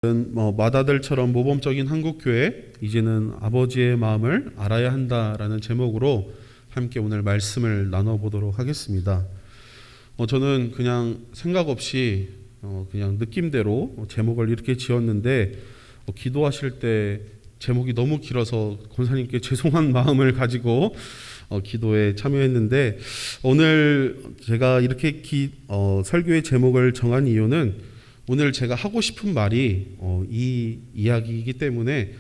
마다들처럼 모범적인 한국교회, 이제는 아버지의 마음을 알아야 한다라는 제목으로 함께 오늘 말씀을 나눠보도록 하겠습니다. 저는 그냥 생각 없이 그냥 느낌대로 제목을 이렇게 지었는데 기도하실 때 제목이 너무 길어서 권사님께 죄송한 마음을 가지고 기도에 참여했는데, 오늘 제가 이렇게 설교의 제목을 정한 이유는 오늘 제가 하고 싶은 말이 이 이야기이기 때문에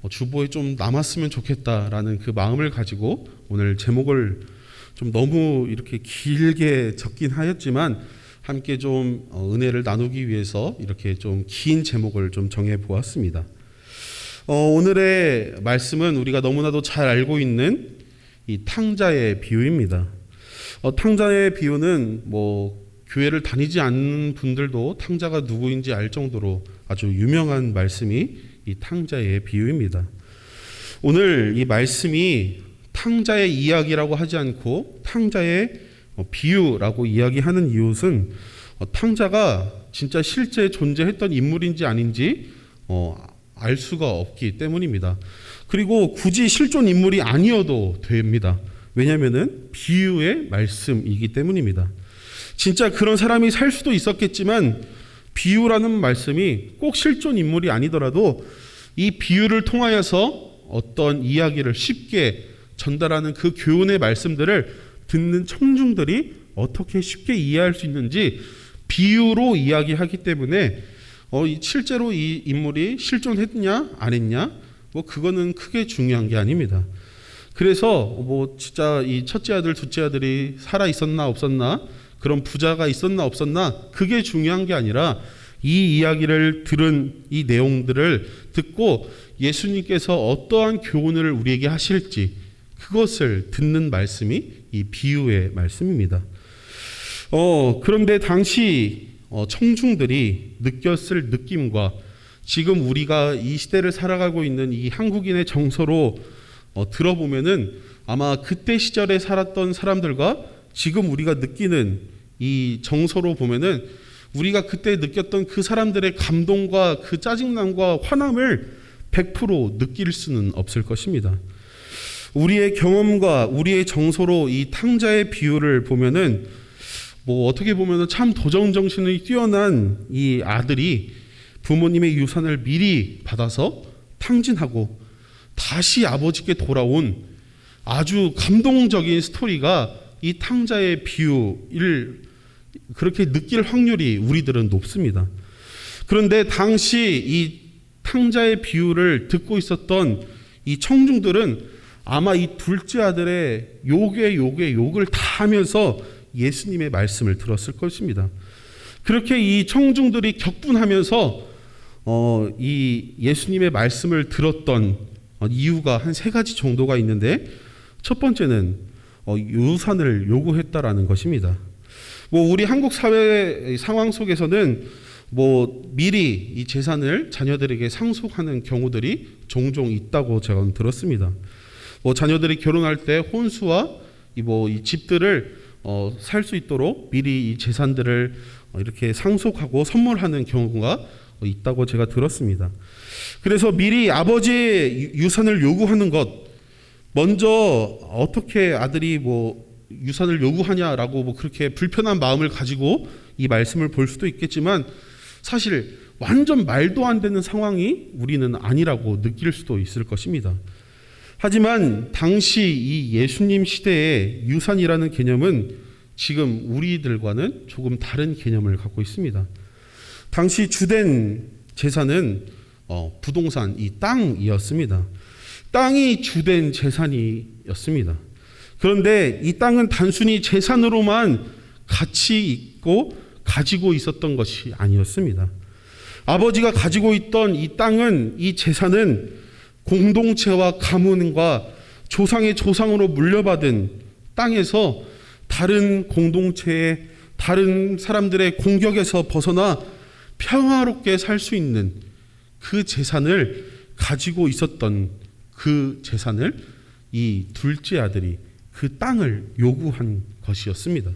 주보에 좀 남았으면 좋겠다라는 그 마음을 가지고 오늘 제목을 좀 너무 이렇게 길게 적긴 하였지만 함께 좀 은혜를 나누기 위해서 이렇게 좀 긴 제목을 좀 정해 보았습니다. 오늘의 말씀은 우리가 너무나도 잘 알고 있는 이 탕자의 비유입니다. 탕자의 비유는 교회를 다니지 않는 분들도 탕자가 누구인지 알 정도로 아주 유명한 말씀이 이 탕자의 비유입니다. 오늘 이 말씀이 탕자의 이야기라고 하지 않고 탕자의 비유라고 이야기하는 이유는 탕자가 진짜 실제 존재했던 인물인지 아닌지 알 수가 없기 때문입니다. 그리고 굳이 실존 인물이 아니어도 됩니다. 왜냐하면 비유의 말씀이기 때문입니다. 진짜 그런 사람이 살 수도 있었겠지만 비유라는 말씀이 꼭 실존 인물이 아니더라도 이 비유를 통하여서 어떤 이야기를 쉽게 전달하는 그 교훈의 말씀들을 듣는 청중들이 어떻게 쉽게 이해할 수 있는지 비유로 이야기하기 때문에 실제로 이 인물이 실존했냐 안 했냐 그거는 크게 중요한 게 아닙니다. 그래서 진짜 이 첫째 아들 둘째 아들이 살아 있었나 없었나, 그런 부자가 있었나 없었나, 그게 중요한 게 아니라 이 이야기를 들은 이 내용들을 듣고 예수님께서 어떠한 교훈을 우리에게 하실지 그것을 듣는 말씀이 이 비유의 말씀입니다. 그런데 당시 청중들이 느꼈을 느낌과 지금 우리가 이 시대를 살아가고 있는 이 한국인의 정서로 들어보면은 아마 그때 시절에 살았던 사람들과 지금 우리가 느끼는 이 정서로 보면은 우리가 그때 느꼈던 그 사람들의 감동과 그 짜증남과 화남을 100% 느낄 수는 없을 것입니다. 우리의 경험과 우리의 정서로 이 탕자의 비유를 보면은 어떻게 보면은 참 도전정신이 뛰어난 이 아들이 부모님의 유산을 미리 받아서 탕진하고 다시 아버지께 돌아온 아주 감동적인 스토리가 이 탕자의 비유를 그렇게 느낄 확률이 우리들은 높습니다. 그런데 당시 이 탕자의 비유를 듣고 있었던 이 청중들은 아마 이 둘째 아들의 욕을 다 하면서 예수님의 말씀을 들었을 것입니다. 그렇게 이 청중들이 격분하면서 이 예수님의 말씀을 들었던 이유가 한 3가지 정도가 있는데, 첫 번째는 유산을 요구했다라는 것입니다. 우리 한국 사회 상황 속에서는 미리 이 재산을 자녀들에게 상속하는 경우들이 종종 있다고 제가 들었습니다. 자녀들이 결혼할 때 혼수와 이 집들을 살 수 있도록 미리 이 재산들을 이렇게 상속하고 선물하는 경우가 있다고 제가 들었습니다. 그래서 미리 아버지의 유산을 요구하는 것, 먼저 어떻게 아들이 유산을 요구하냐라고 그렇게 불편한 마음을 가지고 이 말씀을 볼 수도 있겠지만, 사실 완전 말도 안 되는 상황이 우리는 아니라고 느낄 수도 있을 것입니다. 하지만 당시 이 예수님 시대의 유산이라는 개념은 지금 우리들과는 조금 다른 개념을 갖고 있습니다. 당시 주된 재산은 부동산, 이 땅이었습니다. 땅이 주된 재산이었습니다. 그런데 이 땅은 단순히 재산으로만 가치 있고 가지고 있었던 것이 아니었습니다. 아버지가 가지고 있던 이 땅은, 이 재산은 공동체와 가문과 조상의 조상으로 물려받은 땅에서 다른 공동체의 다른 사람들의 공격에서 벗어나 평화롭게 살 수 있는 그 재산을 가지고 있었던 그 재산을 이 둘째 아들이 그 땅을 요구한 것이었습니다.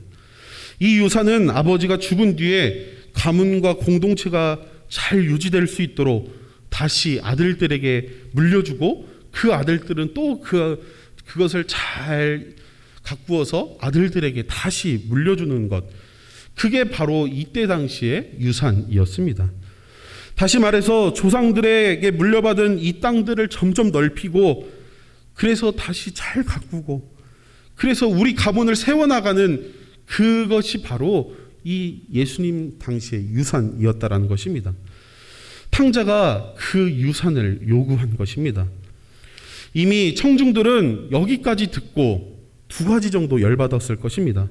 이 유산은 아버지가 죽은 뒤에 가문과 공동체가 잘 유지될 수 있도록 다시 아들들에게 물려주고 그 아들들은 또 그것을 잘 가꾸어서 아들들에게 다시 물려주는 것, 그게 바로 이때 당시의 유산이었습니다. 다시 말해서 조상들에게 물려받은 이 땅들을 점점 넓히고 그래서 다시 잘 가꾸고 그래서 우리 가문을 세워나가는 그것이 바로 이 예수님 당시의 유산이었다라는 것입니다. 탕자가 그 유산을 요구한 것입니다. 이미 청중들은 여기까지 듣고 두 가지 정도 열받았을 것입니다.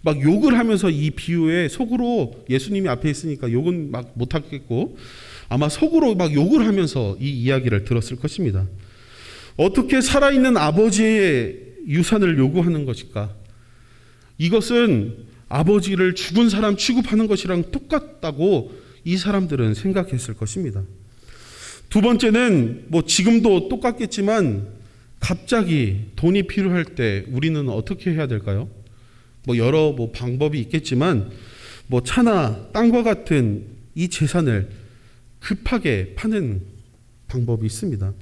막 욕을 하면서 이 비유에 속으로 예수님이 앞에 있으니까 욕은 막 못하겠고 아마 속으로 막 욕을 하면서 이 이야기를 들었을 것입니다. 어떻게 살아있는 아버지의 유산을 요구하는 것일까? 이것은 아버지를 죽은 사람 취급하는 것이랑 똑같다고 이 사람들은 생각했을 것입니다. 두 번째는 지금도 똑같겠지만 갑자기 돈이 필요할 때 우리는 어떻게 해야 될까요? 여러 방법이 있겠지만 차나 땅과 같은 이 재산을 급하게 파는 방법이 있습니다.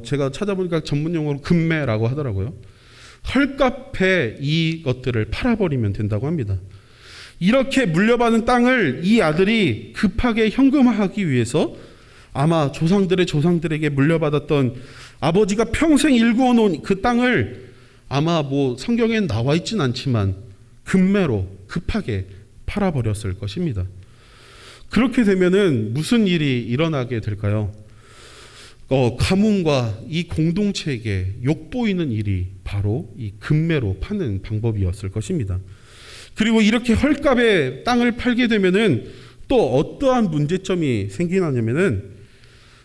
제가 찾아보니까 전문 용어로 금매라고 하더라고요. 헐값에 이것들을 팔아버리면 된다고 합니다. 이렇게 물려받은 땅을 이 아들이 급하게 현금화하기 위해서 아마 조상들에게 물려받았던 아버지가 평생 일구어 놓은 그 땅을 아마 성경엔 나와 있진 않지만 금매로 급하게 팔아버렸을 것입니다. 그렇게 되면은 무슨 일이 일어나게 될까요? 가문과 이 공동체에게 욕보이는 일이 바로 이 금매로 파는 방법이었을 것입니다. 그리고 이렇게 헐값에 땅을 팔게 되면은 또 어떠한 문제점이 생기냐면은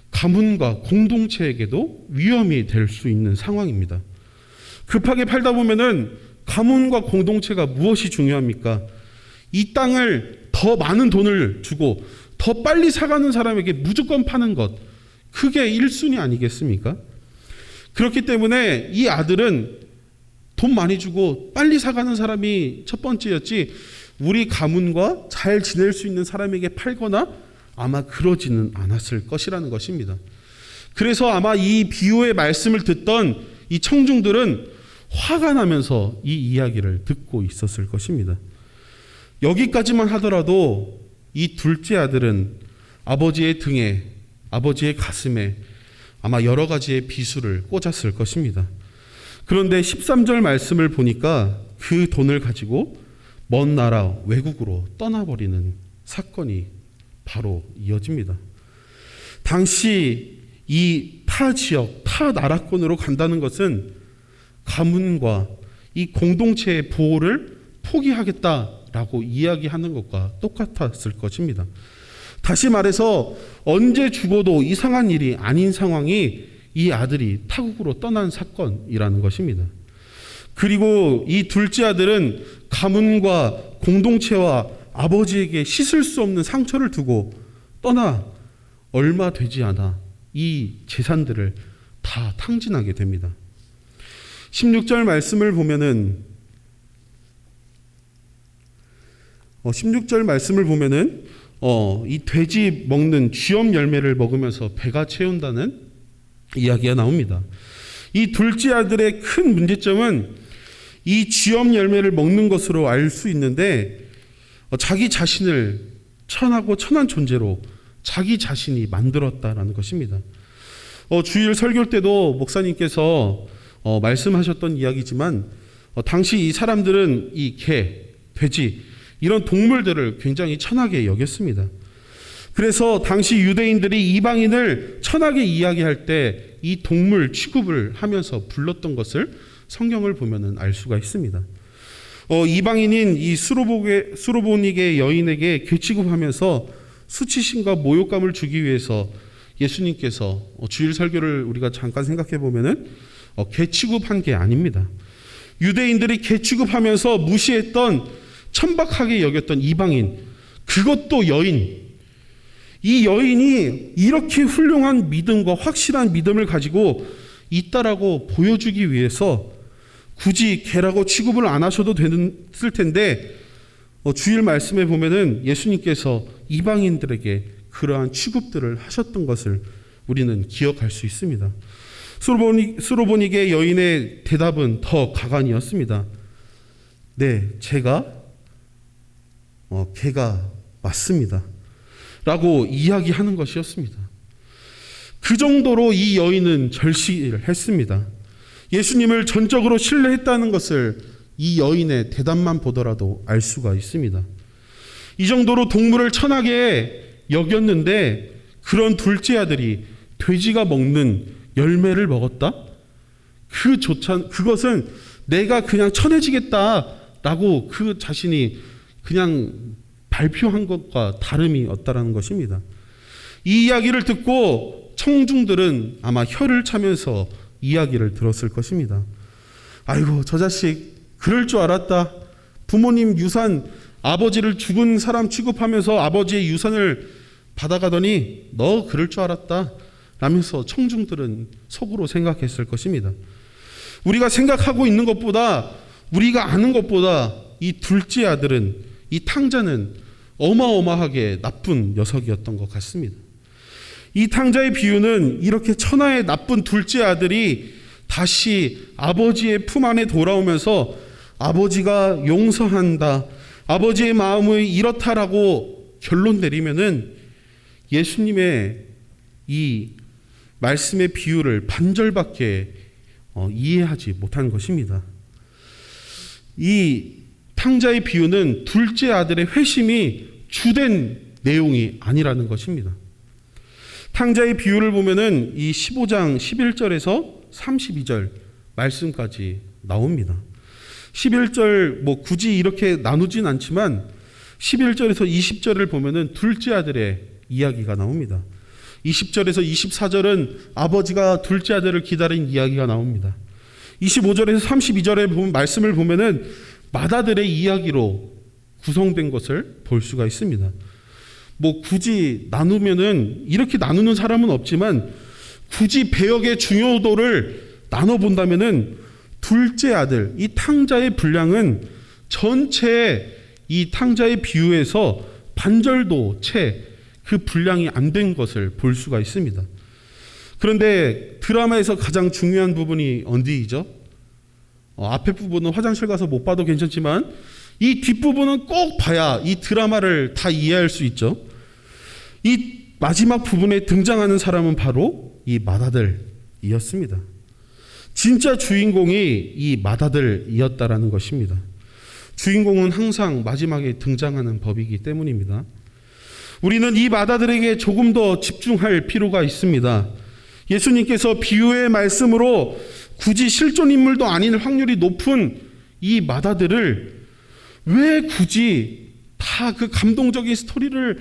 가문과 공동체에게도 위험이 될 수 있는 상황입니다. 급하게 팔다 보면은 가문과 공동체가 무엇이 중요합니까? 이 땅을 더 많은 돈을 주고 더 빨리 사가는 사람에게 무조건 파는 것, 그게 1순위 아니겠습니까? 그렇기 때문에 이 아들은 돈 많이 주고 빨리 사가는 사람이 첫 번째였지 우리 가문과 잘 지낼 수 있는 사람에게 팔거나 아마 그러지는 않았을 것이라는 것입니다. 그래서 아마 이 비유의 말씀을 듣던 이 청중들은 화가 나면서 이 이야기를 듣고 있었을 것입니다. 여기까지만 하더라도 이 둘째 아들은 아버지의 등에, 아버지의 가슴에 아마 여러 가지의 비수를 꽂았을 것입니다. 그런데 13절 말씀을 보니까 그 돈을 가지고 먼 나라 외국으로 떠나버리는 사건이 바로 이어집니다. 당시 이 타 지역, 타 나라권으로 간다는 것은 가문과 이 공동체의 보호를 포기하겠다라고 이야기하는 것과 똑같았을 것입니다. 다시 말해서 언제 죽어도 이상한 일이 아닌 상황이 이 아들이 타국으로 떠난 사건이라는 것입니다. 그리고 이 둘째 아들은 가문과 공동체와 아버지에게 씻을 수 없는 상처를 두고 떠나 얼마 되지 않아 이 재산들을 다 탕진하게 됩니다. 16절 말씀을 보면은 16절 말씀을 보면은 이 돼지 먹는 쥐염 열매를 먹으면서 배가 채운다는 이야기가 나옵니다. 이 둘째 아들의 큰 문제점은 이 쥐염 열매를 먹는 것으로 알 수 있는데 자기 자신을 천하고 천한 존재로 자기 자신이 만들었다라는 것입니다. 주일 설교 때도 목사님께서 말씀하셨던 이야기지만 당시 이 사람들은 이 개, 돼지 이런 동물들을 굉장히 천하게 여겼습니다. 그래서 당시 유대인들이 이방인을 천하게 이야기할 때 이 동물 취급을 하면서 불렀던 것을 성경을 보면은 알 수가 있습니다. 이방인인 이 수로보닉의 여인에게 개 취급하면서 수치심과 모욕감을 주기 위해서 예수님께서 주일 설교를 우리가 잠깐 생각해 보면은 개 취급한 게 아닙니다. 유대인들이 개 취급하면서 무시했던 천박하게 여겼던 이방인, 그것도 여인. 이 여인이 이렇게 훌륭한 믿음과 확실한 믿음을 가지고 있다라고 보여주기 위해서 굳이 개라고 취급을 안 하셔도 됐을 텐데 주일 말씀에 보면은 예수님께서 이방인들에게 그러한 취급들을 하셨던 것을 우리는 기억할 수 있습니다. 수로보니게 여인의 대답은 더 가관이었습니다. 네, 제가 걔가 맞습니다 라고 이야기하는 것이었습니다. 그 정도로 이 여인은 절실을 했습니다. 예수님을 전적으로 신뢰했다는 것을 이 여인의 대답만 보더라도 알 수가 있습니다. 이 정도로 동물을 천하게 여겼는데 그런 둘째 아들이 돼지가 먹는 열매를 먹었다? 그것은 내가 그냥 천해지겠다라고 그 자신이 그냥 발표한 것과 다름이 없다라는 것입니다. 이 이야기를 듣고 청중들은 아마 혀를 차면서 이야기를 들었을 것입니다. 아이고, 저 자식 그럴 줄 알았다. 부모님 유산, 아버지를 죽은 사람 취급하면서 아버지의 유산을 받아가더니 너 그럴 줄 알았다 라면서 청중들은 속으로 생각했을 것입니다. 우리가 생각하고 있는 것보다, 우리가 아는 것보다 이 둘째 아들은, 이 탕자는 어마어마하게 나쁜 녀석이었던 것 같습니다. 이 탕자의 비유는 이렇게 천하의 나쁜 둘째 아들이 다시 아버지의 품 안에 돌아오면서 아버지가 용서한다, 아버지의 마음이 이렇다라고 결론 내리면은 예수님의 이 말씀의 비유를 반절밖에 이해하지 못한 것입니다. 이 탕자의 비유는 둘째 아들의 회심이 주된 내용이 아니라는 것입니다. 탕자의 비유를 보면은 이 15장 11절에서 32절 말씀까지 나옵니다. 11절 굳이 이렇게 나누진 않지만 11절에서 20절을 보면은 둘째 아들의 이야기가 나옵니다. 20절에서 24절은 아버지가 둘째 아들을 기다린 이야기가 나옵니다. 25절에서 32절의 말씀을 보면은 맏아들의 이야기로 구성된 것을 볼 수가 있습니다. 굳이 나누면은, 이렇게 나누는 사람은 없지만 굳이 배역의 중요도를 나눠본다면은 둘째 아들, 이 탕자의 분량은 전체 이 탕자의 비유에서 반절도 채 그 분량이 안 된 것을 볼 수가 있습니다. 그런데 드라마에서 가장 중요한 부분이 어디이죠? 앞에 부분은 화장실 가서 못 봐도 괜찮지만 이 뒷부분은 꼭 봐야 이 드라마를 다 이해할 수 있죠. 이 마지막 부분에 등장하는 사람은 바로 이 맏아들이었습니다. 진짜 주인공이 이 맏아들이었다라는 것입니다. 주인공은 항상 마지막에 등장하는 법이기 때문입니다. 우리는 이 맏아들에게 조금 더 집중할 필요가 있습니다. 예수님께서 비유의 말씀으로 굳이 실존 인물도 아닌 확률이 높은 이 맏아들을 왜 굳이 다 그 감동적인 스토리를,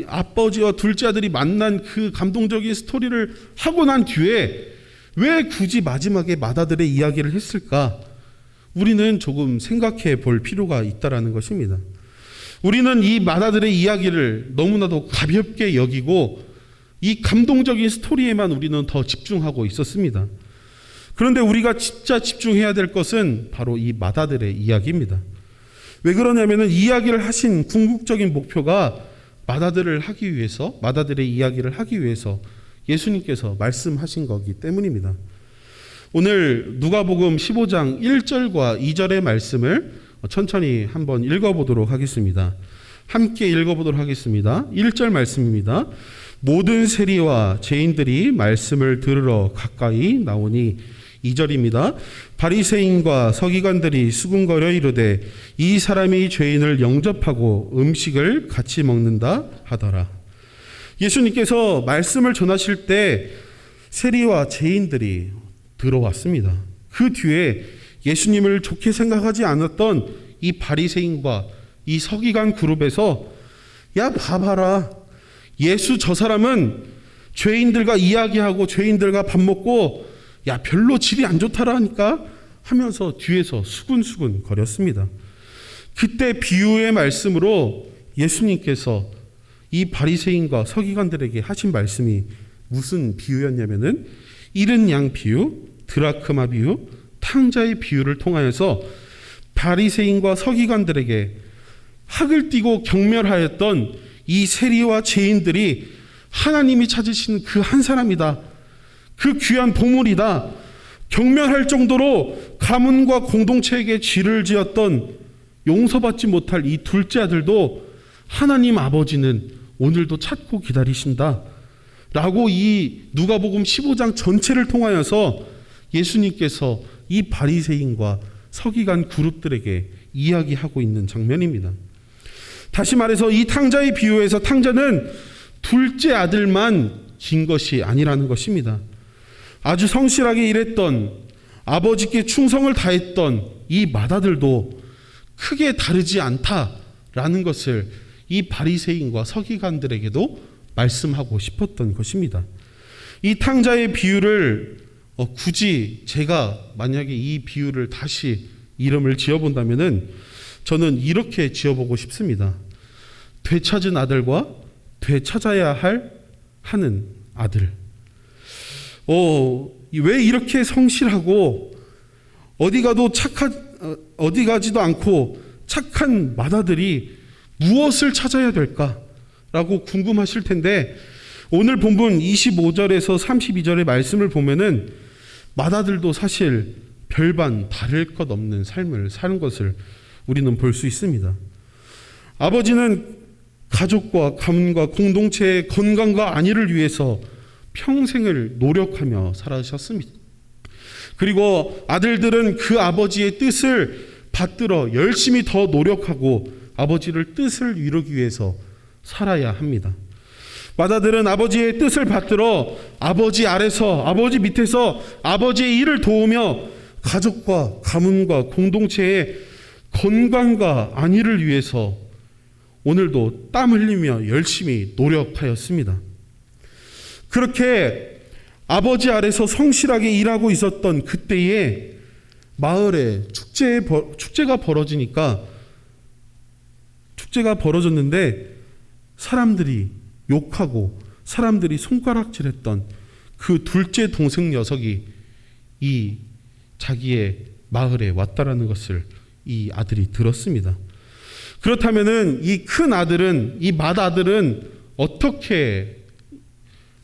아버지와 둘째 아들이 만난 그 감동적인 스토리를 하고 난 뒤에 왜 굳이 마지막에 맏아들의 이야기를 했을까? 우리는 조금 생각해 볼 필요가 있다라는 것입니다. 우리는 이 맏아들의 이야기를 너무나도 가볍게 여기고 이 감동적인 스토리에만 우리는 더 집중하고 있었습니다. 그런데 우리가 진짜 집중해야 될 것은 바로 이 맏아들의 이야기입니다. 왜 그러냐면은 이야기를 하신 궁극적인 목표가 맏아들을 하기 위해서, 맏아들의 이야기를 하기 위해서 예수님께서 말씀하신 거기 때문입니다. 오늘 누가복음 15장 1절과 2절의 말씀을 천천히 한번 읽어보도록 하겠습니다. 함께 읽어보도록 하겠습니다. 1절 말씀입니다. 모든 세리와 죄인들이 말씀을 들으러 가까이 나오니, 2절입니다. 바리새인과 서기관들이 수군거려 이르되 이 사람이 죄인을 영접하고 음식을 같이 먹는다 하더라. 예수님께서 말씀을 전하실 때 세리와 죄인들이 들어왔습니다. 그 뒤에 예수님을 좋게 생각하지 않았던 이 바리새인과 이 서기관 그룹에서 야 봐봐라, 예수 저 사람은 죄인들과 이야기하고 죄인들과 밥 먹고 야 별로 질이 안 좋다라니까 하면서 뒤에서 수군수군 거렸습니다. 그때 비유의 말씀으로 예수님께서 이 바리새인과 서기관들에게 하신 말씀이 무슨 비유였냐면은 잃은 양 비유, 드라크마 비유, 탕자의 비유를 통하여서 바리새인과 서기관들에게 학을 띠고 경멸하였던 이 세리와 죄인들이 하나님이 찾으신 그 한 사람이다. 그 귀한 보물이다. 경멸할 정도로 가문과 공동체에게 죄를 지었던 용서받지 못할 이 둘째 아들도 하나님 아버지는 오늘도 찾고 기다리신다. 라고 이 누가복음 15장 전체를 통하여서 예수님께서 이 바리새인과 서기관 그룹들에게 이야기하고 있는 장면입니다. 다시 말해서 이 탕자의 비유에서 탕자는 둘째 아들만 진 것이 아니라는 것입니다. 아주 성실하게 일했던, 아버지께 충성을 다했던 이 맏아들도 크게 다르지 않다라는 것을 이 바리새인과 서기관들에게도 말씀하고 싶었던 것입니다. 이 탕자의 비유를 굳이 제가 만약에 이 비유를 다시 이름을 지어본다면은 저는 이렇게 지어보고 싶습니다. 되찾은 아들과 되찾아야 하는 아들. 왜 이렇게 성실하고 어디 가지도 않고 착한 맏아들이 무엇을 찾아야 될까라고 궁금하실 텐데, 오늘 본문 25절에서 32절의 말씀을 보면은 맏아들도 사실 별반 다를 것 없는 삶을 사는 것을 우리는 볼 수 있습니다. 아버지는 가족과 가문과 공동체의 건강과 안위를 위해서 평생을 노력하며 살아셨습니다. 그리고 아들들은 그 아버지의 뜻을 받들어 열심히 더 노력하고 아버지를 뜻을 이루기 위해서 살아야 합니다. 맏아들은 아버지의 뜻을 받들어 아버지 아래서, 아버지 밑에서 아버지의 일을 도우며 가족과 가문과 공동체의 건강과 안위를 위해서 오늘도 땀 흘리며 열심히 노력하였습니다. 그렇게 아버지 아래서 성실하게 일하고 있었던 그때에 마을에 축제가 벌어졌는데 사람들이 욕하고 사람들이 손가락질했던 그 둘째 동생 녀석이 이 자기의 마을에 왔다라는 것을 이 아들이 들었습니다. 그렇다면은 이 큰 아들은, 이 맏아들은 어떻게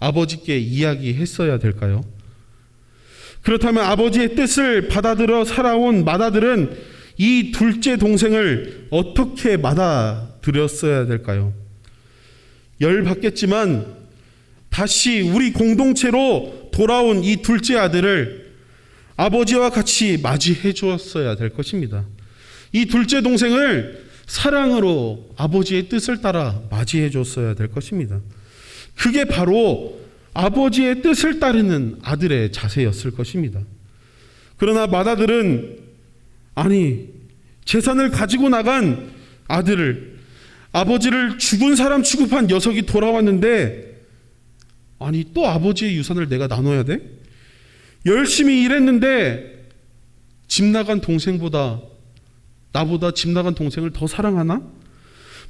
아버지께 이야기했어야 될까요? 그렇다면 아버지의 뜻을 받아들여 살아온 맏아들은 이 둘째 동생을 어떻게 받아들였어야 될까요? 열받겠지만 다시 우리 공동체로 돌아온 이 둘째 아들을 아버지와 같이 맞이해 주었어야 될 것입니다. 이 둘째 동생을 사랑으로 아버지의 뜻을 따라 맞이해 줬어야 될 것입니다. 그게 바로 아버지의 뜻을 따르는 아들의 자세였을 것입니다. 그러나 맏아들은 재산을 가지고 나간 아들을, 아버지를 죽은 사람 취급한 녀석이 돌아왔는데 또 아버지의 유산을 내가 나눠야 돼? 열심히 일했는데 집 나간 동생보다, 나보다 집 나간 동생을 더 사랑하나?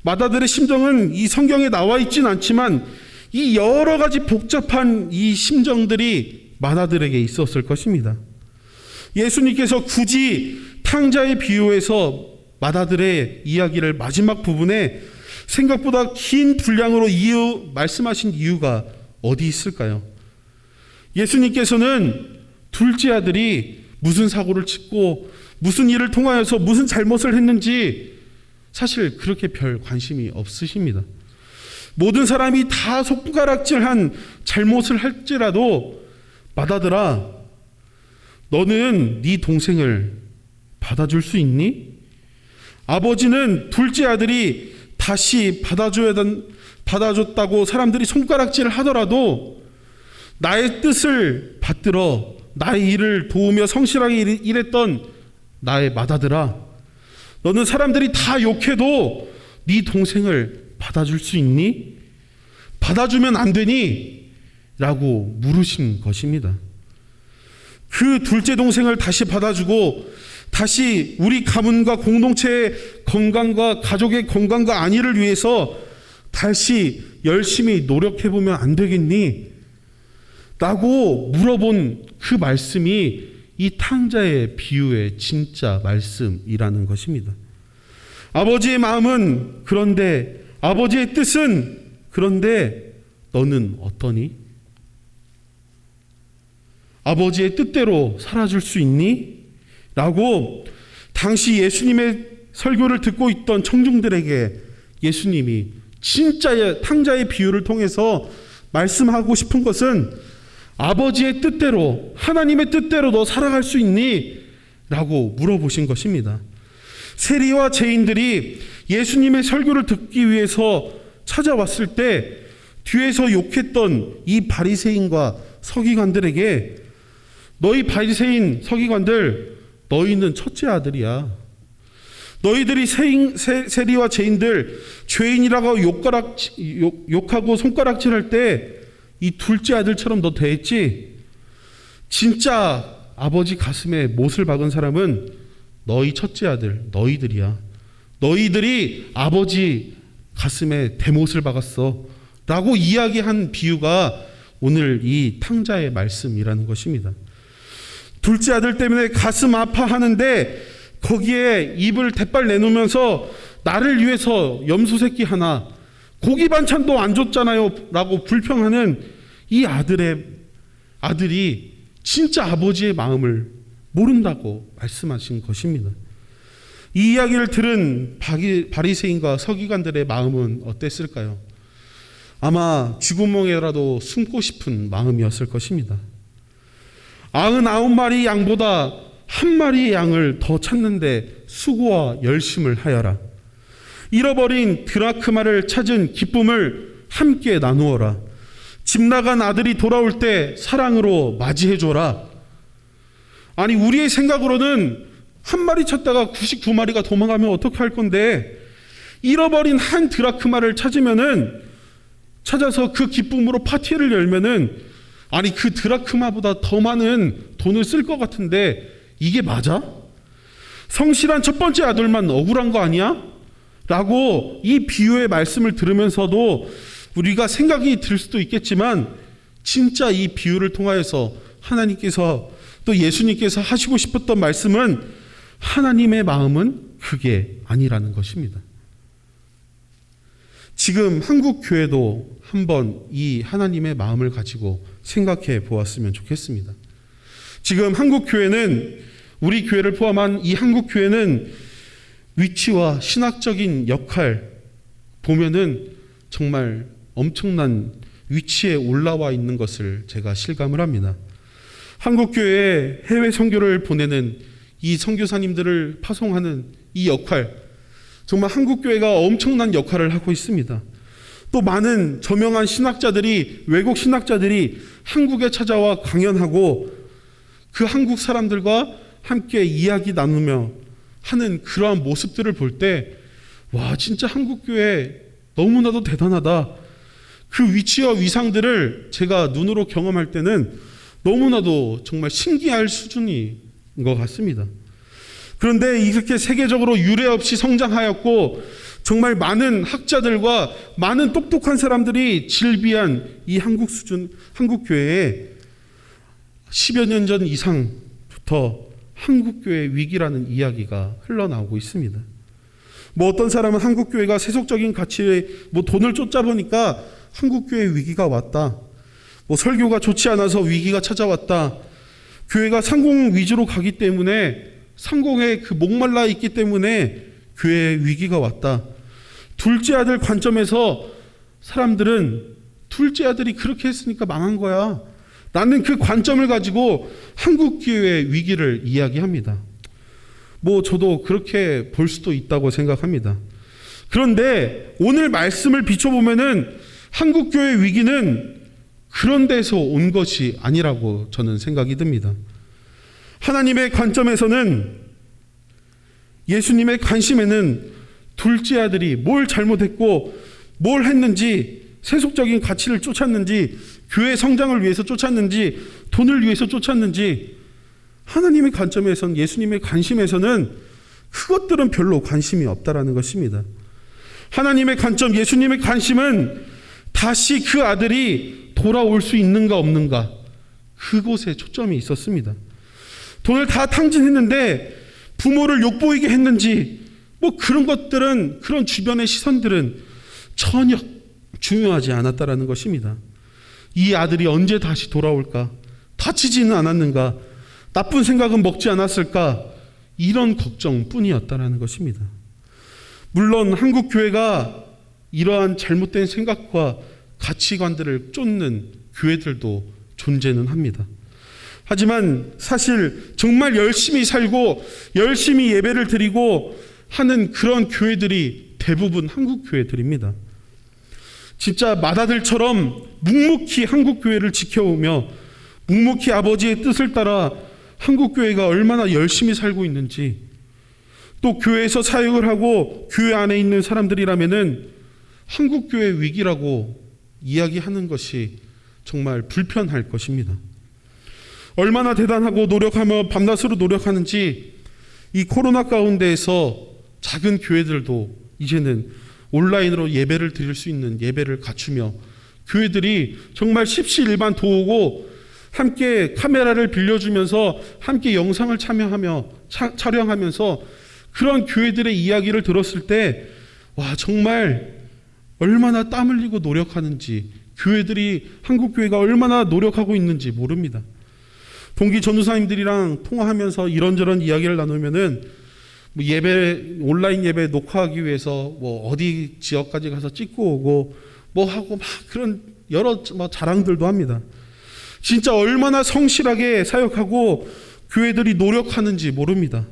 맏아들의 심정은 이 성경에 나와 있진 않지만 이 여러 가지 복잡한 이 심정들이 맏아들에게 있었을 것입니다. 예수님께서 굳이 탕자의 비유에서 맏아들의 이야기를 마지막 부분에 생각보다 긴 분량으로 말씀하신 이유가 어디 있을까요? 예수님께서는 둘째 아들이 무슨 사고를 치고 무슨 일을 통하여서 무슨 잘못을 했는지 사실 그렇게 별 관심이 없으십니다. 모든 사람이 다 손가락질한 잘못을 할지라도 맏아들아, 너는 네 동생을 받아줄 수 있니? 아버지는 둘째 아들이 다시 받아줬다고 사람들이 손가락질을 하더라도 나의 뜻을 받들어 나의 일을 도우며 성실하게 일했던 나의 맏아들아, 너는 사람들이 다 욕해도 네 동생을 받아줄 수 있니? 받아주면 안 되니? 라고 물으신 것입니다. 그 둘째 동생을 다시 받아주고 다시 우리 가문과 공동체의 건강과 가족의 건강과 안위를 위해서 다시 열심히 노력해보면 안 되겠니? 라고 물어본 그 말씀이 이 탕자의 비유의 진짜 말씀이라는 것입니다. 아버지의 마음은 그런데, 아버지의 뜻은 그런데 너는 어떠니? 아버지의 뜻대로 살아줄 수 있니? 라고 당시 예수님의 설교를 듣고 있던 청중들에게 예수님이 진짜 탕자의 비유를 통해서 말씀하고 싶은 것은 아버지의 뜻대로, 하나님의 뜻대로 너 살아갈 수 있니? 라고 물어보신 것입니다. 세리와 죄인들이 예수님의 설교를 듣기 위해서 찾아왔을 때 뒤에서 욕했던 이 바리새인과 서기관들에게 너희 바리새인 서기관들, 너희는 첫째 아들이야. 너희들이 세리와 죄인들, 죄인이라고 욕하고 손가락질할 때 이 둘째 아들처럼 너 대했지? 진짜 아버지 가슴에 못을 박은 사람은 너희 첫째 아들, 너희들이야. 너희들이 아버지 가슴에 대못을 박았어. 라고 이야기한 비유가 오늘 이 탕자의 말씀이라는 것입니다. 둘째 아들 때문에 가슴 아파하는데 거기에 입을 대빨 내놓으면서 나를 위해서 염소 새끼 하나, 고기 반찬도 안 줬잖아요 라고 불평하는 이 아들이 진짜 아버지의 마음을 모른다고 말씀하신 것입니다. 이 이야기를 들은 바리새인과 서기관들의 마음은 어땠을까요? 아마 쥐구멍에라도 숨고 싶은 마음이었을 것입니다. 99마리 양보다 한 마리의 양을 더 찾는데 수고와 열심을 하여라. 잃어버린 드라크마를 찾은 기쁨을 함께 나누어라. 집 나간 아들이 돌아올 때 사랑으로 맞이해줘라. 아니, 우리의 생각으로는 한 마리 찾다가 99마리가 도망가면 어떻게 할 건데, 잃어버린 한 드라크마를 찾아서 그 기쁨으로 파티를 열면은, 아니 그 드라크마보다 더 많은 돈을 쓸 것 같은데 이게 맞아? 성실한 첫 번째 아들만 억울한 거 아니야? 라고 이 비유의 말씀을 들으면서도 우리가 생각이 들 수도 있겠지만, 진짜 이 비유를 통하여서 하나님께서 또 예수님께서 하시고 싶었던 말씀은 하나님의 마음은 그게 아니라는 것입니다. 지금 한국 교회도 한번 이 하나님의 마음을 가지고 생각해 보았으면 좋겠습니다. 지금 한국 교회는, 우리 교회를 포함한 이 한국 교회는 위치와 신학적인 역할 보면은 정말 엄청난 위치에 올라와 있는 것을 제가 실감을 합니다. 한국 교회에 해외 선교를 보내는 이 선교사님들을 파송하는 이 역할, 정말 한국 교회가 엄청난 역할을 하고 있습니다. 또 많은 저명한 신학자들이, 외국 신학자들이 한국에 찾아와 강연하고 그 한국 사람들과 함께 이야기 나누며 하는 그러한 모습들을 볼 때, 와, 진짜 한국 교회 너무나도 대단하다. 그 위치와 위상들을 제가 눈으로 경험할 때는 너무나도 정말 신기할 수준인 것 같습니다. 그런데 이렇게 세계적으로 유례 없이 성장하였고 정말 많은 학자들과 많은 똑똑한 사람들이 질비한 이 한국 교회에 10여 년 전 이상부터 한국 교회의 위기라는 이야기가 흘러나오고 있습니다. 어떤 사람은 한국 교회가 세속적인 가치에 돈을 쫓다 보니까 한국 교회의 위기가 왔다. 설교가 좋지 않아서 위기가 찾아왔다. 교회가 상공 위주로 가기 때문에, 상공에 그 목말라 있기 때문에 교회의 위기가 왔다. 둘째 아들 관점에서 사람들은 둘째 아들이 그렇게 했으니까 망한 거야. 나는 그 관점을 가지고 한국 교회의 위기를 이야기합니다. 저도 그렇게 볼 수도 있다고 생각합니다. 그런데 오늘 말씀을 비춰보면은 한국 교회의 위기는 그런 데서 온 것이 아니라고 저는 생각이 듭니다. 하나님의 관점에서는, 예수님의 관심에는 둘째 아들이 뭘 잘못했고 뭘 했는지, 세속적인 가치를 쫓았는지, 교회 성장을 위해서 쫓았는지, 돈을 위해서 쫓았는지, 하나님의 관점에서는, 예수님의 관심에서는 그것들은 별로 관심이 없다라는 것입니다. 하나님의 관점, 예수님의 관심은 다시 그 아들이 돌아올 수 있는가 없는가, 그곳에 초점이 있었습니다. 돈을 다 탕진했는데 부모를 욕보이게 했는지, 그런 것들은, 그런 주변의 시선들은 전혀 중요하지 않았다라는 것입니다. 이 아들이 언제 다시 돌아올까? 다치지는 않았는가? 나쁜 생각은 먹지 않았을까? 이런 걱정뿐이었다라는 것입니다. 물론 한국 교회가 이러한 잘못된 생각과 가치관들을 쫓는 교회들도 존재는 합니다. 하지만 사실 정말 열심히 살고 열심히 예배를 드리고 하는 그런 교회들이 대부분 한국 교회들입니다. 진짜 맏아들처럼 묵묵히 한국 교회를 지켜오며 묵묵히 아버지의 뜻을 따라 한국 교회가 얼마나 열심히 살고 있는지, 또 교회에서 사역을 하고 교회 안에 있는 사람들이라면은 한국 교회 위기라고 이야기하는 것이 정말 불편할 것입니다. 얼마나 대단하고 노력하며 밤낮으로 노력하는지 이 코로나 가운데에서 작은 교회들도 이제는 온라인으로 예배를 드릴 수 있는 예배를 갖추며 교회들이 정말 십시일반 도우고 함께 카메라를 빌려주면서 함께 영상을 촬영하면서 그런 교회들의 이야기를 들었을 때 와, 정말 얼마나 땀 흘리고 노력하는지, 교회들이 한국 교회가 얼마나 노력하고 있는지 모릅니다. 동기 전도사님들이랑 통화하면서 이런저런 이야기를 나누면은 예배, 온라인 예배 녹화하기 위해서 어디 지역까지 가서 찍고 오고 하고 막 그런 여러 자랑들도 합니다. 진짜 얼마나 성실하게 사역하고 교회들이 노력하는지 모릅니다.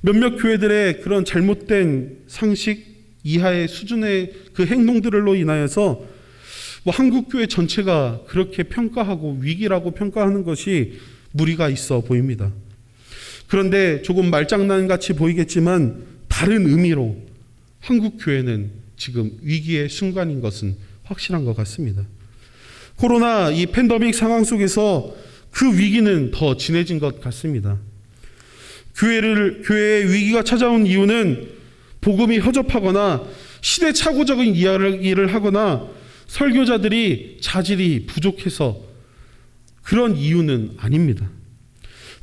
몇몇 교회들의 그런 잘못된 상식 이하의 수준의 그 행동들로 인하여서 한국 교회 전체가 그렇게 평가하고 위기라고 평가하는 것이 무리가 있어 보입니다. 그런데 조금 말장난같이 보이겠지만 다른 의미로 한국 교회는 지금 위기의 순간인 것은 확실한 것 같습니다. 코로나 이 팬데믹 상황 속에서 그 위기는 더 진해진 것 같습니다. 교회의 위기가 찾아온 이유는 복음이 허접하거나 시대착오적인 이야기를 하거나 설교자들이 자질이 부족해서 그런 이유는 아닙니다.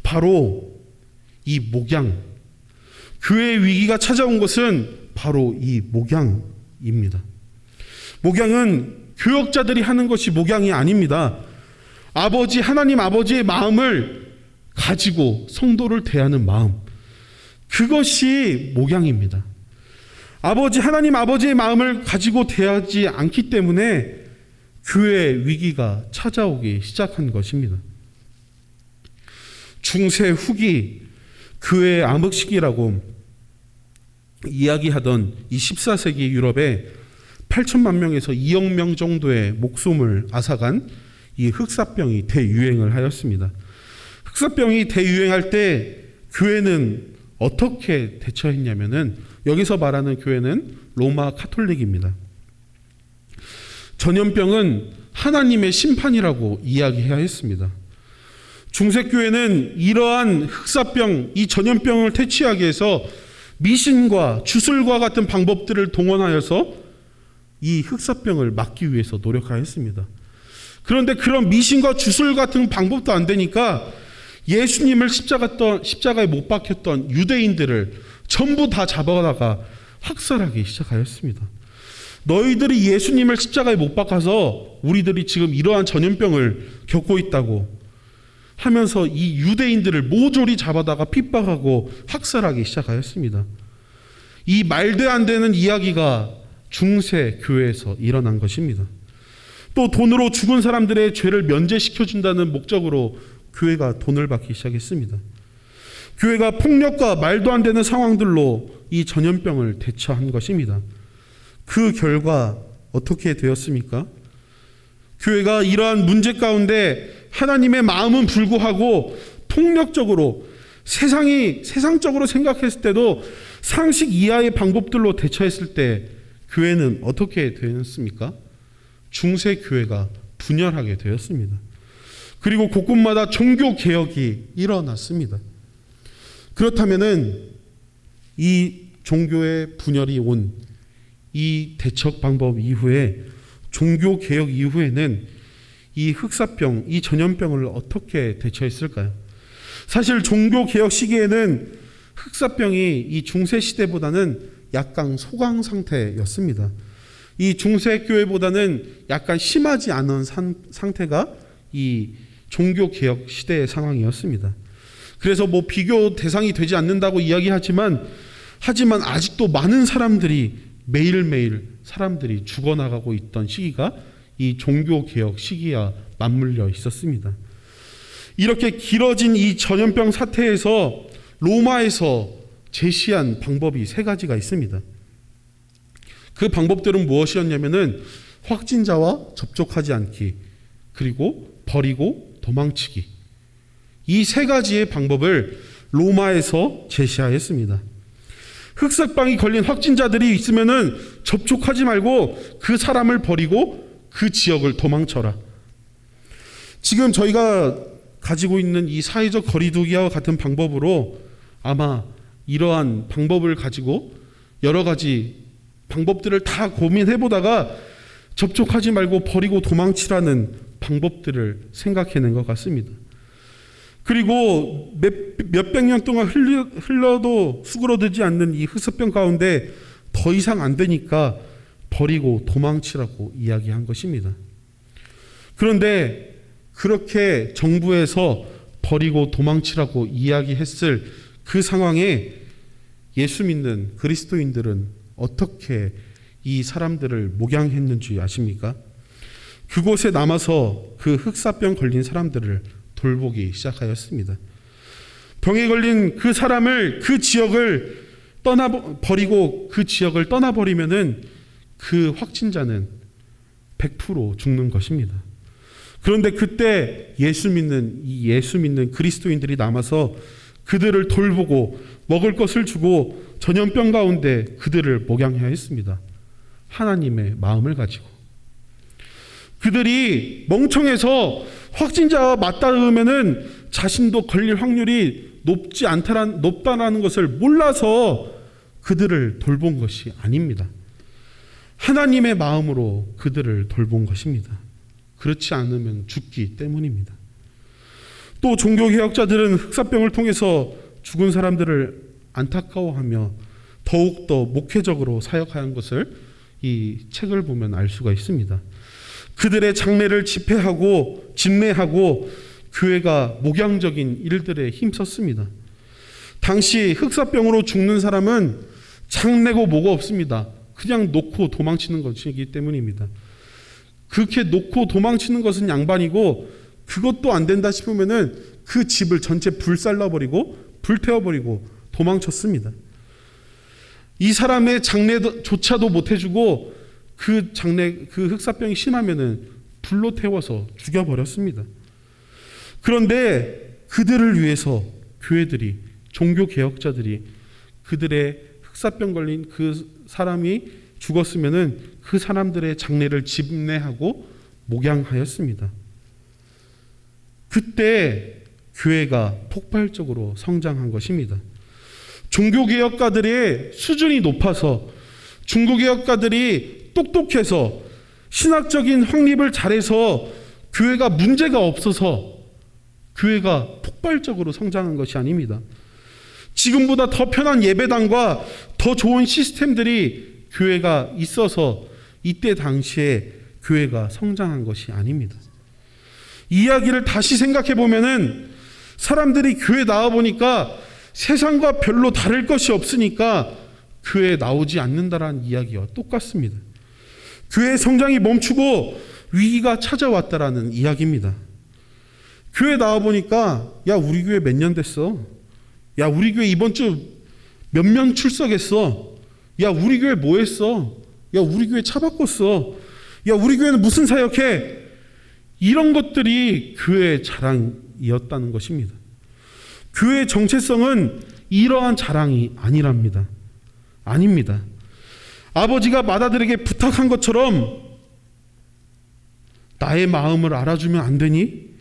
바로 이 목양, 교회의 위기가 찾아온 것은 바로 이 목양입니다. 목양은 교역자들이 하는 것이 목양이 아닙니다. 하나님 아버지의 마음을 가지고 성도를 대하는 마음, 그것이 목양입니다. 하나님 아버지의 마음을 가지고 대하지 않기 때문에 교회의 위기가 찾아오기 시작한 것입니다. 중세 후기 교회의 암흑시기라고 이야기하던 이 14세기 유럽에 8천만 명에서 2억 명 정도의 목숨을 앗아간 이 흑사병이 대유행을 하였습니다. 흑사병이 대유행할 때 교회는 어떻게 대처했냐면은, 여기서 말하는 교회는 로마 카톨릭입니다. 전염병은 하나님의 심판이라고 이야기해야 했습니다. 중세교회는 이러한 흑사병, 이 전염병을 퇴치하기 위해서 미신과 주술과 같은 방법들을 동원하여서 이 흑사병을 막기 위해서 노력하였습니다. 그런데 그런 미신과 주술 같은 방법도 안 되니까 예수님을 십자가에 못 박혔던 유대인들을 전부 다 잡아다가 학살하기 시작하였습니다. 너희들이 예수님을 십자가에 못 박아서 우리들이 지금 이러한 전염병을 겪고 있다고 하면서 이 유대인들을 모조리 잡아다가 핍박하고 학살하기 시작하였습니다. 이 말도 안 되는 이야기가 중세 교회에서 일어난 것입니다. 또 돈으로 죽은 사람들의 죄를 면제시켜준다는 목적으로 교회가 돈을 받기 시작했습니다. 교회가 폭력과 말도 안 되는 상황들로 이 전염병을 대처한 것입니다. 그 결과 어떻게 되었습니까? 교회가 이러한 문제 가운데 하나님의 마음은 불구하고 폭력적으로 세상적으로 생각했을 때도 상식 이하의 방법들로 대처했을 때 교회는 어떻게 되었습니까? 중세 교회가 분열하게 되었습니다. 그리고 곳곳마다 종교 개혁이 일어났습니다. 그렇다면은 이 종교의 분열이 온 이 대처 방법 이후에, 종교 개혁 이후에는 이 흑사병, 이 전염병을 어떻게 대처했을까요? 사실 종교 개혁 시기에는 흑사병이 이 중세 시대보다는 약간 소강 상태였습니다. 이 중세교회보다는 약간 심하지 않은 상태가 이 종교개혁 시대의 상황이었습니다. 그래서 뭐 비교 대상이 되지 않는다고 이야기하지만 아직도 많은 사람들이 매일매일 사람들이 죽어나가고 있던 시기가 이 종교개혁 시기와 맞물려 있었습니다. 이렇게 길어진 이 전염병 사태에서 로마에서 제시한 방법이 3가지가 있습니다. 그 방법들은 무엇이었냐면은 확진자와 접촉하지 않기, 그리고 버리고 도망치기. 이 3가지의 방법을 로마에서 제시하였습니다. 흑사병이 걸린 확진자들이 있으면은 접촉하지 말고 그 사람을 버리고 그 지역을 도망쳐라. 지금 저희가 가지고 있는 이 사회적 거리두기와 같은 방법으로 아마 이러한 방법을 가지고 여러 가지 방법들을 다 고민해 보다가 접촉하지 말고 버리고 도망치라는 방법들을 생각해낸 것 같습니다. 그리고 몇백 년 동안 흘러도 수그러들지 않는 이 흑사병 가운데 더 이상 안 되니까 버리고 도망치라고 이야기한 것입니다. 그런데 그렇게 정부에서 버리고 도망치라고 이야기했을 그 상황에 예수 믿는 그리스도인들은 어떻게 이 사람들을 목양했는지 아십니까? 그곳에 남아서 그 흑사병 걸린 사람들을 돌보기 시작하였습니다. 병에 걸린 그 사람을 그 지역을 버리고 그 지역을 떠나버리면은 그 확진자는 100% 죽는 것입니다. 그런데 그때 예수 믿는 그리스도인들이 남아서 그들을 돌보고 먹을 것을 주고 전염병 가운데 그들을 목양해야 했습니다. 하나님의 마음을 가지고. 그들이 멍청해서 확진자와 맞닿으면은 자신도 걸릴 확률이 높다라는 것을 몰라서 그들을 돌본 것이 아닙니다. 하나님의 마음으로 그들을 돌본 것입니다. 그렇지 않으면 죽기 때문입니다. 또 종교개혁자들은 흑사병을 통해서 죽은 사람들을 안타까워하며 더욱더 목회적으로 사역하는 것을 이 책을 보면 알 수가 있습니다. 그들의 장례를 집례하고 교회가 목양적인 일들에 힘썼습니다. 당시 흑사병으로 죽는 사람은 장례고 뭐가 없습니다. 그냥 놓고 도망치는 것이기 때문입니다. 그렇게 놓고 도망치는 것은 양반이고 그것도 안 된다 싶으면은 그 집을 전체 불살라버리고 불태워버리고 도망쳤습니다. 이 사람의 장례조차도 못 해주고 그 흑사병이 심하면은 불로 태워서 죽여버렸습니다. 그런데 그들을 위해서 교회들이, 종교개혁자들이 그들의 흑사병 걸린 그 사람이 죽었으면은 그 사람들의 장례를 집례하고 목양하였습니다. 그때 교회가 폭발적으로 성장한 것입니다. 종교개혁가들의 수준이 높아서, 종교개혁가들이 똑똑해서, 신학적인 확립을 잘해서 교회가 문제가 없어서 교회가 폭발적으로 성장한 것이 아닙니다. 지금보다 더 편한 예배당과 더 좋은 시스템들이 교회가 있어서 이때 당시에 교회가 성장한 것이 아닙니다. 이야기를 다시 생각해 보면은 사람들이 교회 나와 보니까 세상과 별로 다를 것이 없으니까 교회에 나오지 않는다라는 이야기와 똑같습니다. 교회의 성장이 멈추고 위기가 찾아왔다라는 이야기입니다. 교회 나와 보니까 야, 우리 교회 몇 년 됐어? 야, 우리 교회 이번 주 몇 명 출석했어? 야, 우리 교회 뭐 했어? 야, 우리 교회 차 바꿨어? 야, 우리 교회는 무슨 사역해? 이런 것들이 교회의 자랑이었다는 것입니다. 교회의 정체성은 이러한 자랑이 아니랍니다. 아닙니다. 아버지가 맏아들에게 부탁한 것처럼 나의 마음을 알아주면 안 되니?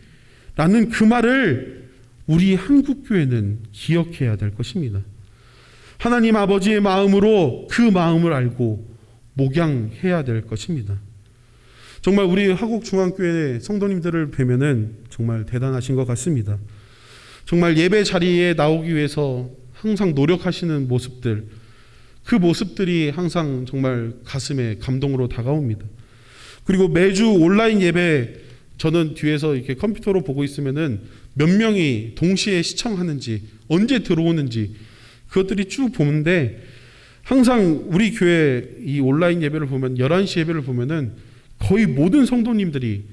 라는 그 말을 우리 한국교회는 기억해야 될 것입니다. 하나님 아버지의 마음으로 그 마음을 알고 목양해야 될 것입니다. 정말 우리 화곡중앙교회 성도님들을 뵈면은 정말 대단하신 것 같습니다. 정말 예배 자리에 나오기 위해서 항상 노력하시는 모습들, 그 모습들이 항상 정말 가슴에 감동으로 다가옵니다. 그리고 매주 온라인 예배 저는 뒤에서 이렇게 컴퓨터로 보고 있으면은 몇 명이 동시에 시청하는지 언제 들어오는지 그것들이 쭉 보는데 항상 우리 교회 이 온라인 예배를 보면 11시 예배를 보면은 거의 모든 성도님들이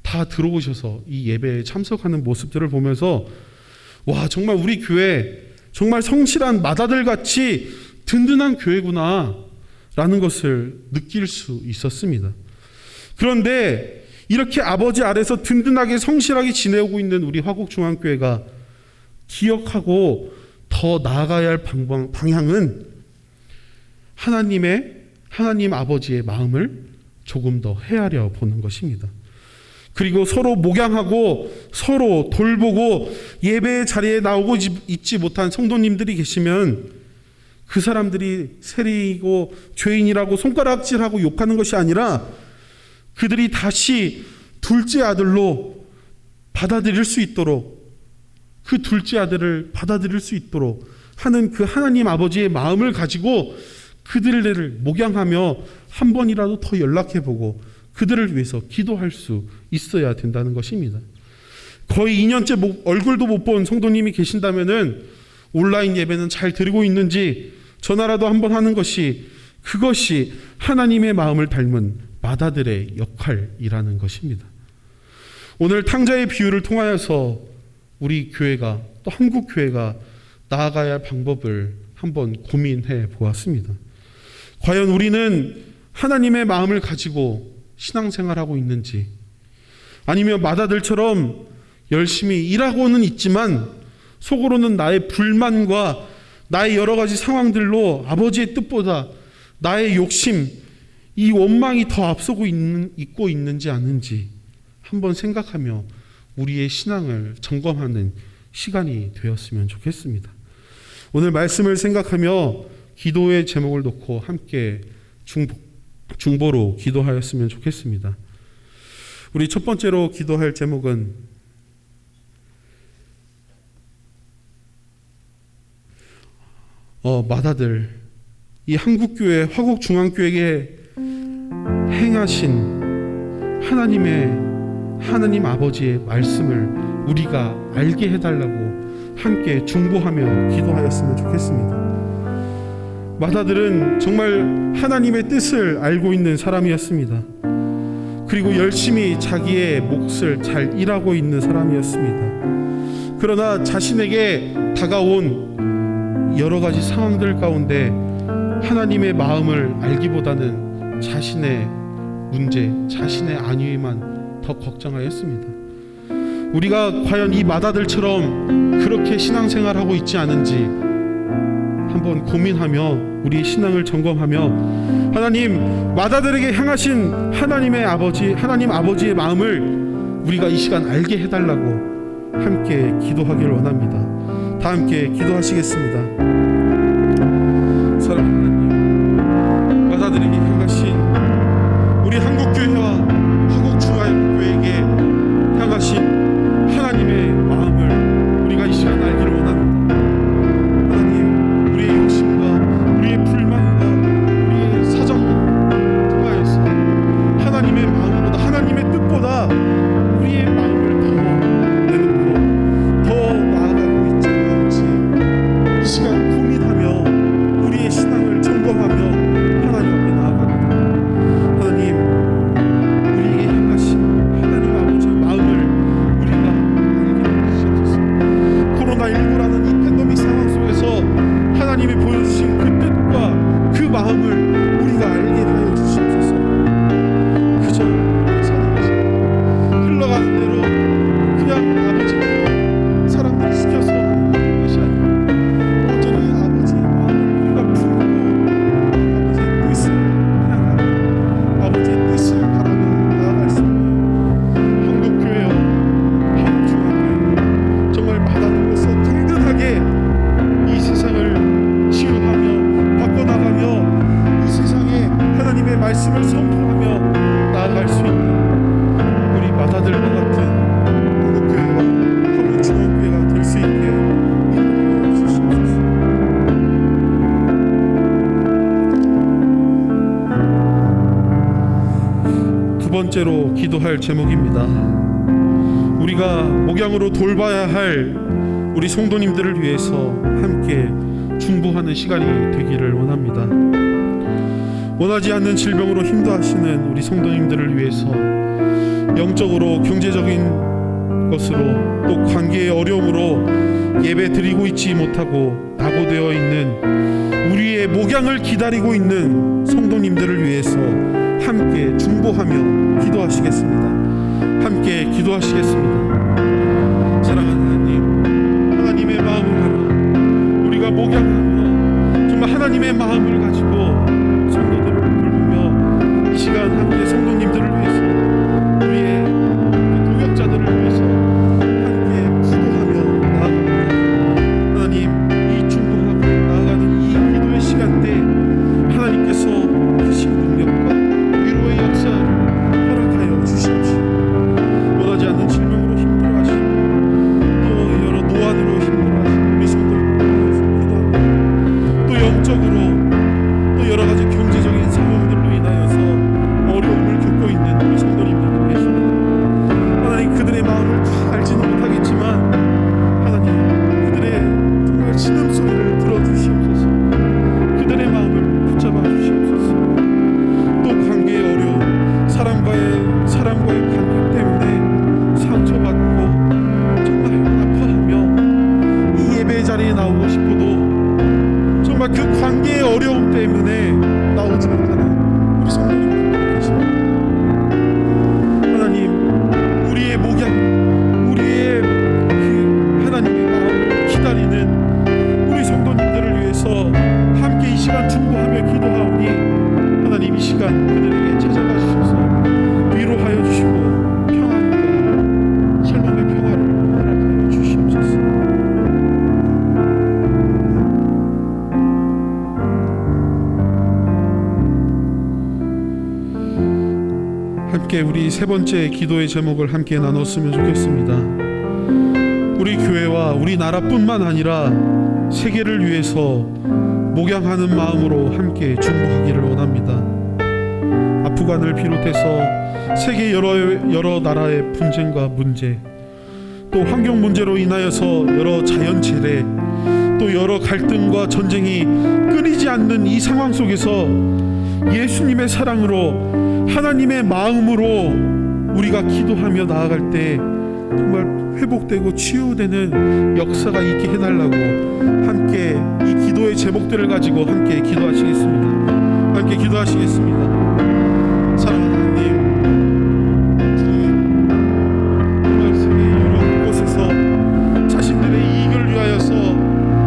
다 들어오셔서 이 예배에 참석하는 모습들을 보면서 와 정말 우리 교회 정말 성실한 맏아들 같이 든든한 교회구나 라는 것을 느낄 수 있었습니다. 그런데 이렇게 아버지 아래서 든든하게 성실하게 지내고 있는 우리 화곡중앙교회가 기억하고 더 나아가야 할 방향은 하나님 아버지의 마음을 조금 더 헤아려 보는 것입니다. 그리고 서로 목양하고 서로 돌보고 예배의 자리에 나오고 있지 못한 성도님들이 계시면 그 사람들이 세리이고 죄인이라고 손가락질하고 욕하는 것이 아니라 그들이 다시 둘째 아들로 받아들일 수 있도록 그 둘째 아들을 받아들일 수 있도록 하는 그 하나님 아버지의 마음을 가지고 그들을 목양하며 한 번이라도 더 연락해보고 그들을 위해서 기도할 수 있어야 된다는 것입니다. 거의 2년째 얼굴도 못 본 성도님이 계신다면은 온라인 예배는 잘 드리고 있는지 전화라도 한번 하는 것이 그것이 하나님의 마음을 닮은 맏아들의 역할이라는 것입니다. 오늘 탕자의 비유를 통하여서 우리 교회가 또 한국 교회가 나아가야 할 방법을 한번 고민해 보았습니다. 과연 우리는 하나님의 마음을 가지고 신앙생활하고 있는지 아니면 맏아들처럼 열심히 일하고는 있지만 속으로는 나의 불만과 나의 여러 가지 상황들로 아버지의 뜻보다 나의 욕심, 이 원망이 더 앞서고 있고 있는지 아닌지 한번 생각하며 우리의 신앙을 점검하는 시간이 되었으면 좋겠습니다. 오늘 말씀을 생각하며 기도의 제목을 놓고 함께 중보로 기도하였으면 좋겠습니다. 우리 첫 번째로 기도할 제목은 맏아들, 이 한국교회 화곡중앙교회에 행하신 하나님 아버지의 말씀을 우리가 알게 해달라고 함께 중보하며 기도하였으면 좋겠습니다. 맏아들은 정말 하나님의 뜻을 알고 있는 사람이었습니다. 그리고 열심히 자기의 몫을 잘 일하고 있는 사람이었습니다. 그러나 자신에게 다가온 여러 가지 상황들 가운데 하나님의 마음을 알기보다는 자신의 문제, 자신의 안위만 더 걱정하였습니다. 우리가 과연 이 맏아들처럼 그렇게 신앙생활하고 있지 않은지 한번 고민하며 우리의 신앙을 점검하며 하나님 맏아들에게 향하신 하나님 아버지의 마음을 우리가 이 시간 알게 해달라고 함께 기도하기를 원합니다. 다 함께 기도하시겠습니다. 사랑하는 하나님, 맏아들에게 향하신 우리 한국교회와 화곡중앙교회에게 향하신 하나님의 마음을 우리가 이 시간 알기를 원합니다. 하나님, 우리의 욕심과 우리의 불만과 우리의 사정을 통하여서 하나님의 마음보다 하나님의 뜻보다 우리의 마음을 더 내놓고 더 나아가고 있지 않은지 이 시간 기도할 제목입니다. 우리가 목양으로 돌봐야 할 우리 성도님들을 위해서 함께 중보하는 시간이 되기를 원합니다. 원하지 않는 질병으로 힘들어하시는 우리 성도님들을 위해서 영적으로 경제적인 것으로 또 관계의 어려움으로 예배 드리고 있지 못하고 낙오되어 있는 우리의 목양을 기다리고 있는 성도님들을 위해서 함께 중보하며 기도하시겠습니다. 함께 기도하시겠습니다. 사랑하는 하나님, 하나님의 마음을 알아 우리가 목양하며 정말 하나님의 마음을 가지고 성도들을 돌보며 이 시간 함께 성도님들을 위해서 우리의 동역자들을 위해서 함께 기도하며 나아갑니다. 하나님, 이 중보하고 나아가는 이 기도의 시간대 하나님께서 크신 능력과 위로의 역사를 허락하여 주시옵시고 원하지 않는 질병으로 힘들어하시고 또 여러 노안으로 힘들어하시는 우리 성도들을 위해서 기도합니다. 또 영적으로 또 여러 가지 경제적인 상황들로 인하여서 어려움을 겪고 있는 우리 성도님들도 계십니다. 하나님, 그들의 마음을 다 알지는 못하겠지만 하나님, 그들의 정말 신음소리를 들어주시옵소서. 그들의 마음을 붙잡아 주시옵소서. 또 관계의 어려움, 사람과의 관계 때문에 상처받고 정말 아파하며 이 예배 자리에 나오고 싶어도 정말 그 관계의 어려움 때문에 나오지 못하는 우리 성도님들 계십니다. 하나님, 우리의 목양, 우리의 그 하나님의 마음을 기다리는 우리 성도님들을 위해서 함께 이 시간 중보하며 기도하오니 하나님, 이 시간 그들에게 찾아가 주셔서 위로하여 주시고 평안과 샬롬의 평화를 허락하여 주시옵소서. 함께 우리 세 번째 기도의 제목을 함께 나눴으면 좋겠습니다. 우리 교회와 우리 나라뿐만 아니라 세계를 위해서 목양하는 마음으로 함께 중보하기를 원합니다. 아프간을 비롯해서 세계 여러 나라의 분쟁과 문제, 또 환경 문제로 인하여서 여러 자연재해, 또 여러 갈등과 전쟁이 끊이지 않는 이 상황 속에서 예수님의 사랑으로 하나님의 마음으로 우리가 기도하며 나아갈 때 정말 회복되고 치유되는 역사가 있게 해달라고 함께 이 기도의 제목들을 가지고 함께 기도하시겠습니다. 함께 기도하시겠습니다. 사랑하는 하나님, 정말 세계 여러 곳에서 자신들의 이익을 위하여서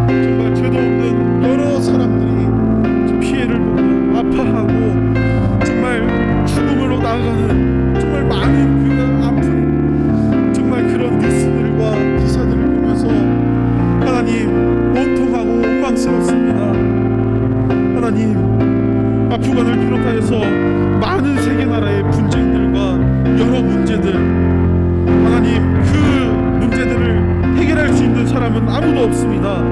정말 죄도 없는 여러 사람들이 피해를 보고 아파하고 정말 죽음으로 나아가는 정말 많은 그 아픈 정말 그런 뉴스들과 기사들을 보면서 하나님, 원통하고 원망스럽습니다. 하나님, 아프간을 비롯하여서 많은 세계 나라의 분쟁들과 여러 문제들, 하나님, 그 문제들을 해결할 수 있는 사람은 아무도 없습니다.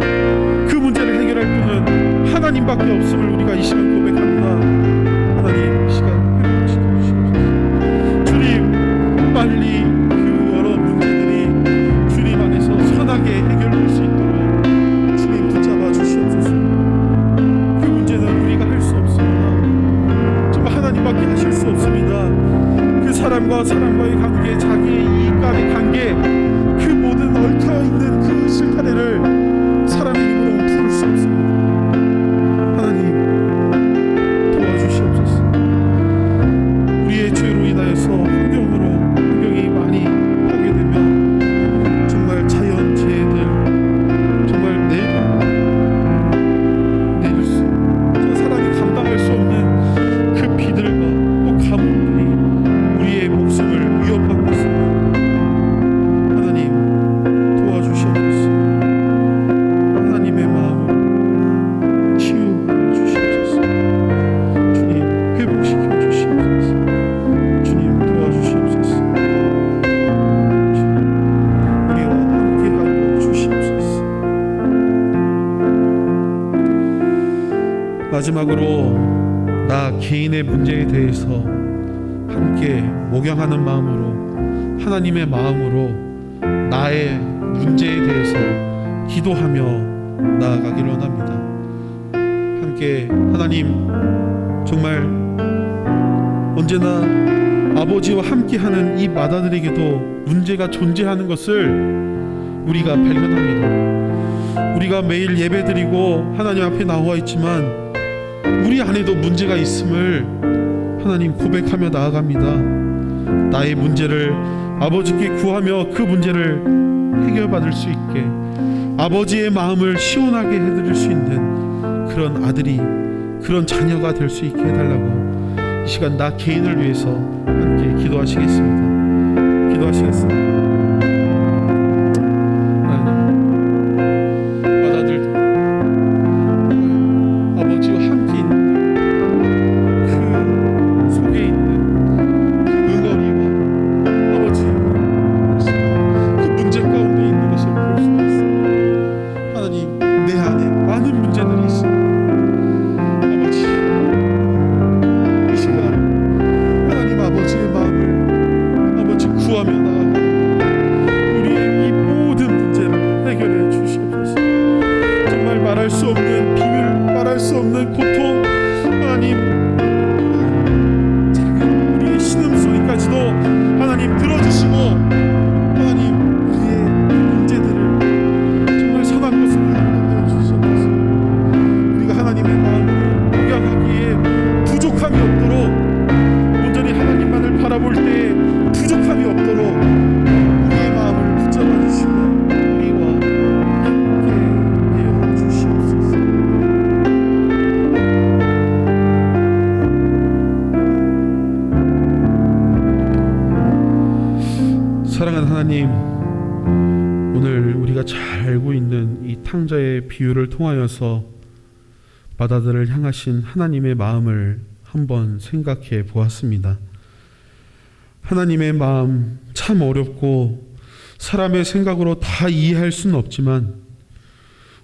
그 문제를 해결할 분은 하나님밖에 없음을 우리가 이 시간 고백합니다. 하나님, 이 시간 회복시켜 주시옵소서. 주님, 빨리 그 여러 문제들이 주님 안에서 선하게 해결될 수 있도록 주님 붙잡아 주시옵소서. 그 문제는 우리가 할 수 없습니다. 정말 하나님밖에 하실 수 없습니다. 그 사람과 사람과의 관계, 자기의 이익 간의 관계, 그 모든 얽혀있는 그 실타래를 사람의 힘으로 풀을 수 없습니다. 하나님, 도와주시옵소서. 우리의 죄로 인하여서 환경이 많이 파괴되며 정말 자연재해들, 정말 내릴 수, 사람이 감당할 수 없는 그 비들과 또 가뭄들이 우리의 목숨을 위협하고 있습니다. 하나님, 도와주시옵소서. 하나님의 마음을 치유하여 주시옵소서. 주님, 회복시켜 주시옵소서. 주님, 도와주시옵소서. 주님, 우리와 함께하여 주시옵소서. 마지막으로 나 개인의 문제에 대해서 함께 목양하는 마음으로, 하나님의 마음으로 나의 문제에 대해서 기도하며 나아가길 원합니다. 함께 하나님, 정말 언제나 아버지와 함께하는 이 마다들에게도 문제가 존재하는 것을 우리가 발견합니다. 우리가 매일 예배드리고 하나님 앞에 나와 있지만 우리 안에도 문제가 있음을 하나님 고백하며 나아갑니다. 나의 문제를 아버지께 구하며 그 문제를 해결받을 수 있게, 아버지의 마음을 시원하게 해드릴 수 있는 그런 아들이, 그런 자녀가 될 수 있게 해달라고 이 시간 나 개인을 위해서 함께 기도하시겠습니다. 기도하시겠습니다. 사랑하는 하나님, 오늘 우리가 잘 알고 있는 이 탕자의 비유를 통하여서 바다들을 향하신 하나님의 마음을 한번 생각해 보았습니다. 하나님의 마음 참 어렵고 사람의 생각으로 다 이해할 수는 없지만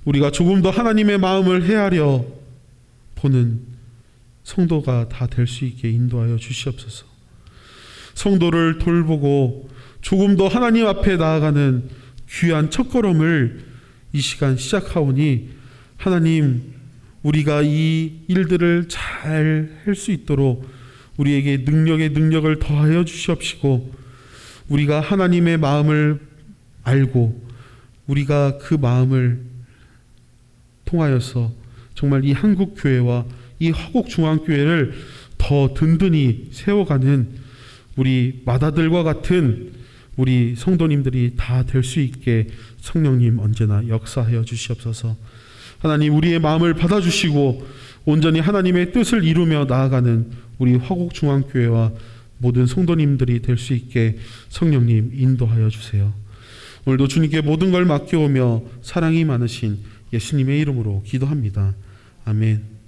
우리가 조금 더 하나님의 마음을 헤아려 보는 성도가 다 될 수 있게 인도하여 주시옵소서. 성도를 돌보고 조금 더 하나님 앞에 나아가는 귀한 첫걸음을 이 시간 시작하오니 하나님, 우리가 이 일들을 잘 할 수 있도록 우리에게 능력을 더하여 주시옵시고, 우리가 하나님의 마음을 알고 우리가 그 마음을 통하여서 정말 이 한국교회와 이 화곡중앙교회를 더 든든히 세워가는 우리 마다들과 같은 우리 성도님들이 다 될 수 있게 성령님 언제나 역사하여 주시옵소서. 하나님, 우리의 마음을 받아주시고 온전히 하나님의 뜻을 이루며 나아가는 우리 화곡중앙교회와 모든 성도님들이 될 수 있게 성령님 인도하여 주세요. 오늘도 주님께 모든 걸 맡겨오며 사랑이 많으신 예수님의 이름으로 기도합니다. 아멘.